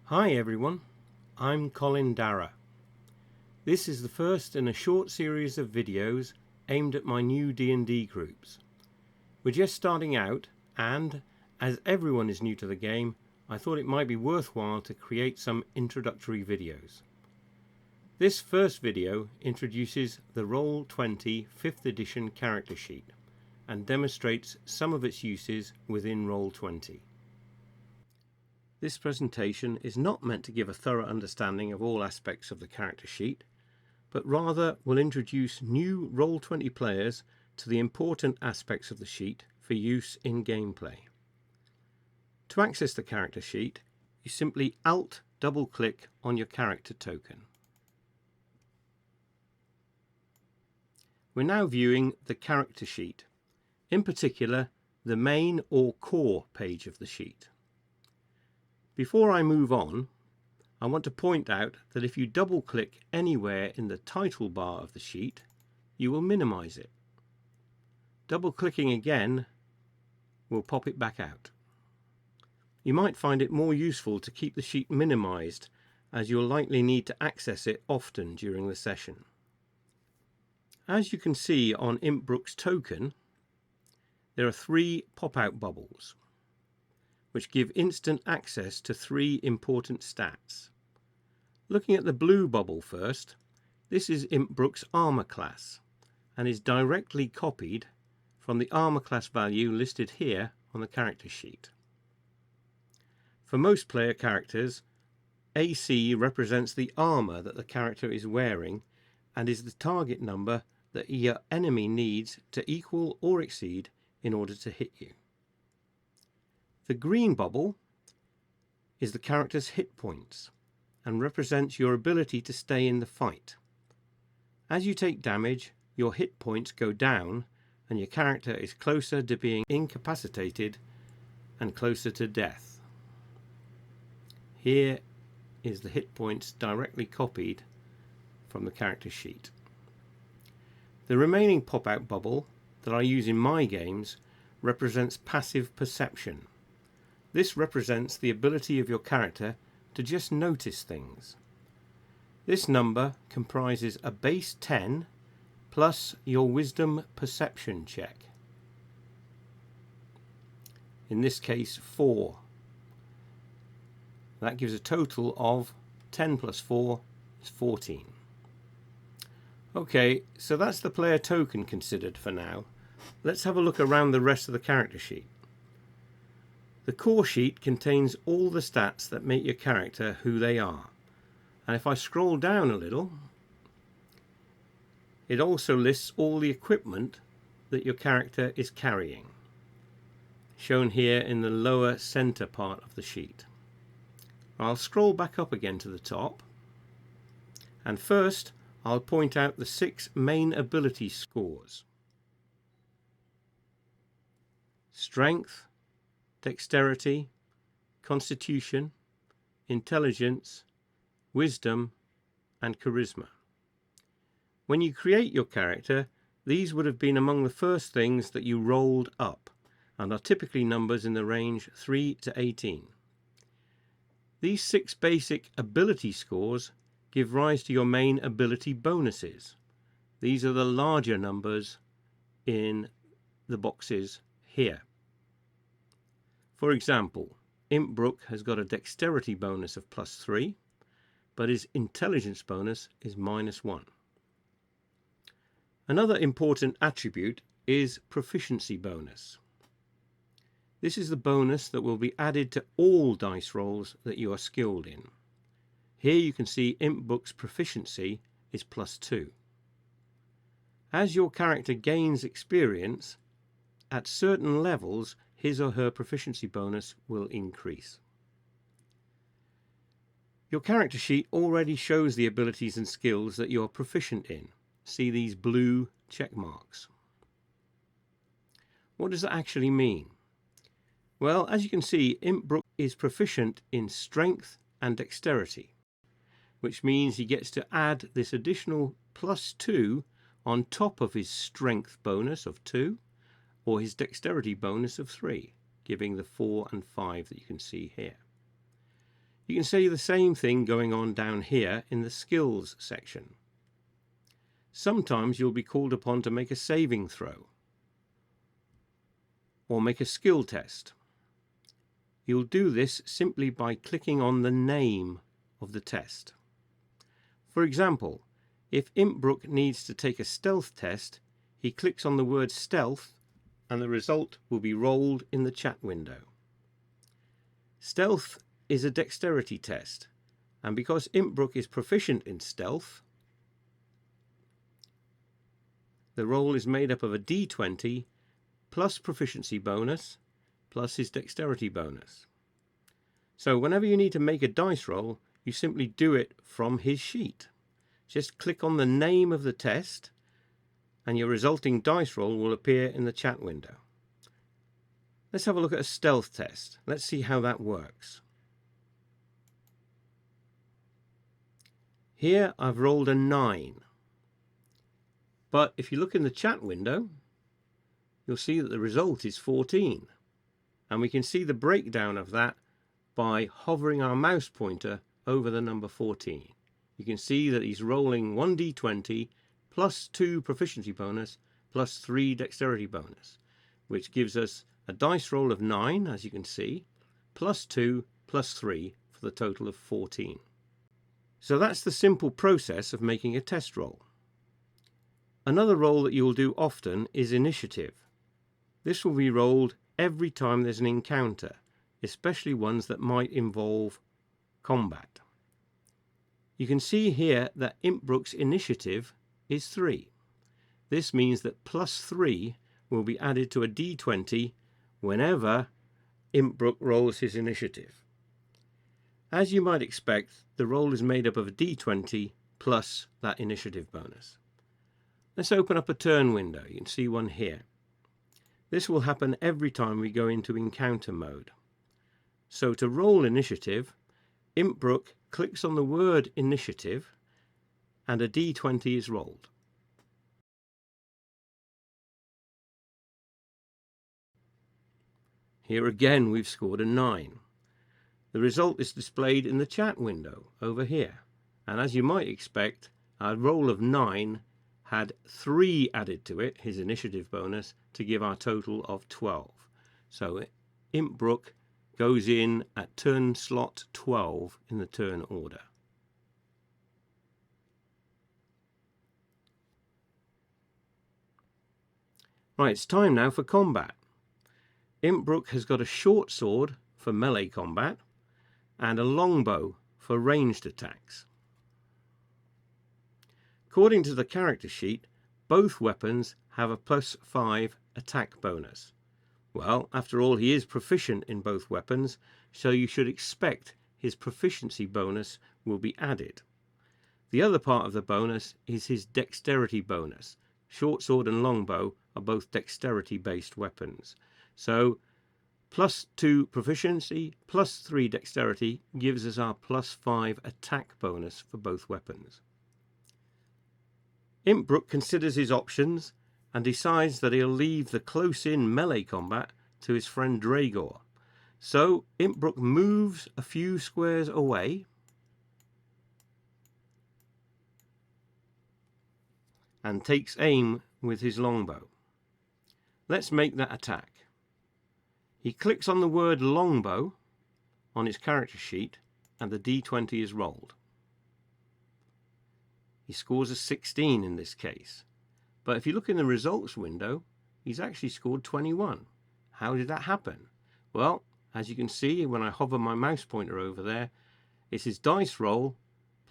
Hi everyone, I'm Colin Darragh. This is the first in a short series of videos aimed at my new D&D groups. We're just starting out and, as everyone is new to the game, I thought it might be worthwhile to create some introductory videos. This first video introduces the Roll20 5th edition character sheet and demonstrates some of its uses within Roll20. This presentation is not meant to give a thorough understanding of all aspects of the character sheet, but rather will introduce new Roll20 players to the important aspects of the sheet for use in gameplay. To access the character sheet, you simply Alt double-click on your character token. We're now viewing the character sheet, in particular the main or core page of the sheet. Before I move on, I want to point out that if you double-click anywhere in the title bar of the sheet, you will minimize it. Double-clicking again will pop it back out. You might find it more useful to keep the sheet minimized, as you'll likely need to access it often during the session. As you can see on Impbrook's token, there are 3 pop-out bubbles, which give instant access to 3 important stats. Looking at the blue bubble first, this is Impbrook's armor class and is directly copied from the armor class value listed here on the character sheet. For most player characters, AC represents the armor that the character is wearing and is the target number that your enemy needs to equal or exceed in order to hit you. The green bubble is the character's hit points and represents your ability to stay in the fight. As you take damage, your hit points go down and your character is closer to being incapacitated and closer to death. Here is the hit points directly copied from the character sheet. The remaining pop-out bubble that I use in my games represents passive perception. This represents the ability of your character to just notice things. This number comprises a base 10 plus your wisdom perception check. In this case 4. That gives a total of 10 plus 4 is 14. Okay, so that's the player token considered for now. Let's have a look around the rest of the character sheet. The core sheet contains all the stats that make your character who they are. And if I scroll down a little, it also lists all the equipment that your character is carrying, shown here in the lower center part of the sheet. I'll scroll back up again to the top, and first I'll point out the 6 main ability scores: Strength, Dexterity, Constitution, Intelligence, Wisdom, and Charisma. When you create your character, these would have been among the first things that you rolled up, and are typically numbers in the range 3 to 18. These 6 basic ability scores give rise to your main ability bonuses. These are the larger numbers in the boxes here. For example, Impbrook has got a dexterity bonus of +3, but his intelligence bonus is -1. Another important attribute is Proficiency Bonus. This is the bonus that will be added to all dice rolls that you are skilled in. Here you can see Impbrook's proficiency is +2. As your character gains experience, at certain levels his or her proficiency bonus will increase. Your character sheet already shows the abilities and skills that you are proficient in. See these blue check marks. What does that actually mean? Well, as you can see, Impbrook is proficient in strength and dexterity, which means he gets to add this additional +2 on top of his strength bonus of 2 or his dexterity bonus of 3, giving the 4 and 5 that you can see here. You can see the same thing going on down here in the skills section. Sometimes you'll be called upon to make a saving throw or make a skill test. You'll do this simply by clicking on the name of the test. For example, if Impbrook needs to take a stealth test, he clicks on the word stealth and the result will be rolled in the chat window. Stealth is a dexterity test, and because Impbrook is proficient in stealth, the roll is made up of a D20 plus proficiency bonus plus his dexterity bonus. So whenever you need to make a dice roll, you simply do it from his sheet. Just click on the name of the test and your resulting dice roll will appear in the chat window. Let's have a look at a stealth test. Let's see how that works. Here I've rolled a 9. But if you look in the chat window, you'll see that the result is 14. And we can see the breakdown of that by hovering our mouse pointer over the number 14. You can see that he's rolling 1d20 plus 2 proficiency bonus plus 3 dexterity bonus, which gives us a dice roll of 9, as you can see, plus 2 plus 3 for the total of 14. So that's the simple process of making a test roll. Another roll that you will do often is initiative. This will be rolled every time there's an encounter, especially ones that might involve combat. You can see here that Impbrook's initiative is 3. This means that plus 3 will be added to a d20 whenever Impbrook rolls his initiative. As you might expect, the roll is made up of a d20 plus that initiative bonus. Let's open up a turn window. You can see one here. This will happen every time we go into encounter mode. So to roll initiative, Impbrook clicks on the word initiative and a d20 is rolled. Here again we've scored a 9. The result is displayed in the chat window over here, and as you might expect, our roll of 9 had 3 added to it, his initiative bonus, to give our total of 12. So Impbrook goes in at turn slot 12 in the turn order. Right, it's time now for combat. Impbrook has got a short sword for melee combat and a longbow for ranged attacks. According to the character sheet, both weapons have a +5 attack bonus. Well, after all, he is proficient in both weapons, so you should expect his proficiency bonus will be added. The other part of the bonus is his dexterity bonus. Short sword and longbow are both dexterity-based weapons. So +2 proficiency plus 3 dexterity gives us our +5 attack bonus for both weapons. Impbrook considers his options and decides that he'll leave the close-in melee combat to his friend Dragor. So Impbrook moves a few squares away and takes aim with his longbow. Let's make that attack. He clicks on the word longbow on his character sheet and the d20 is rolled. He scores a 16 in this case. But if you look in the results window, he's actually scored 21. How did that happen? Well, as you can see when I hover my mouse pointer over there, it's his dice roll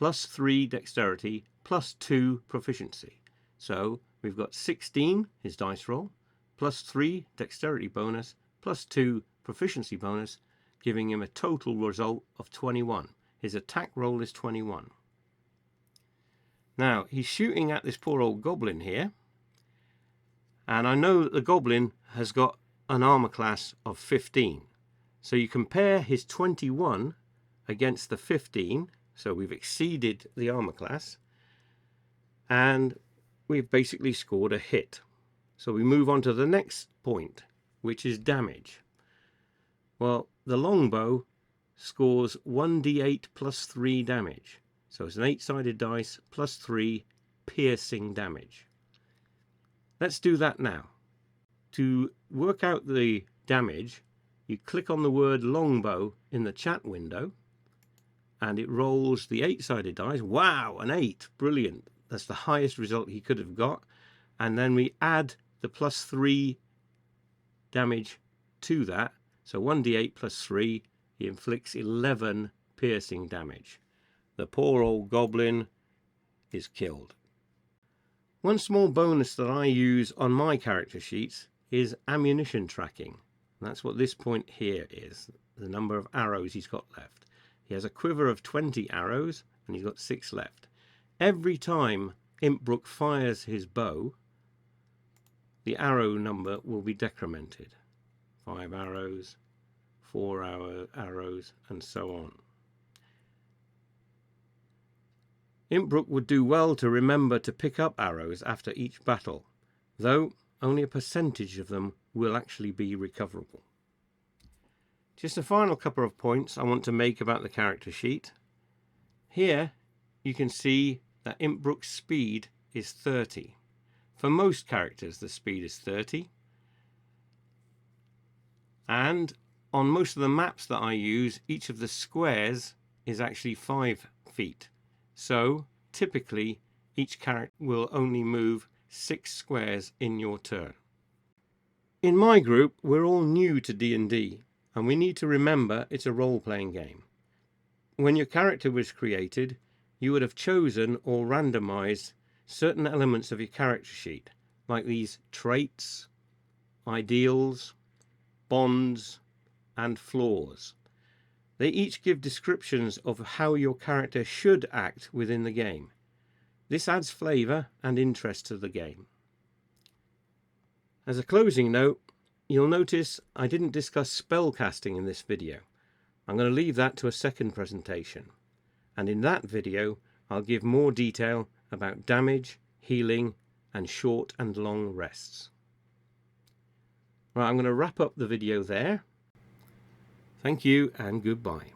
+3 dexterity +2 proficiency. So we've got 16, his dice roll, +3 dexterity bonus, +2 proficiency bonus, giving him a total result of 21. His attack roll is 21. Now, he's shooting at this poor old goblin here, and I know that the goblin has got an armor class of 15. So you compare his 21 against the 15, so we've exceeded the armor class, and we've basically scored a hit. So we move on to the next point, which is damage. Well, the longbow scores 1d8 plus 3 damage. So it's an 8-sided dice plus 3 piercing damage. Let's do that now. To work out the damage, you click on the word longbow in the chat window and it rolls the 8-sided dice. Wow, an 8, brilliant. That's the highest result he could have got. And then we add the plus 3 damage to that. So 1d8 plus 3, he inflicts 11 piercing damage. The poor old goblin is killed. One small bonus that I use on my character sheets is ammunition tracking. That's what this point here is, the number of arrows he's got left. He has a quiver of 20 arrows and he's got 6 left. Every time Impbrook fires his bow, the arrow number will be decremented. 5 arrows, 4 arrows, and so on. Impbrook would do well to remember to pick up arrows after each battle, though only a percentage of them will actually be recoverable. Just a final couple of points I want to make about the character sheet. Here you can see that Impbrook's speed is 30. For most characters the speed is 30. And on most of the maps that I use, each of the squares is actually 5 feet. So typically each character will only move 6 squares in your turn. In my group we're all new to D&D and we need to remember it's a role-playing game. When your character was created, you would have chosen or randomized certain elements of your character sheet, like these traits, ideals, bonds, and flaws. They each give descriptions of how your character should act within the game. This adds flavour and interest to the game. As a closing note, you'll notice I didn't discuss spell casting in this video. I'm going to leave that to a second presentation. And in that video, I'll give more detail about damage, healing, and short and long rests. Right, I'm going to wrap up the video there. Thank you and goodbye.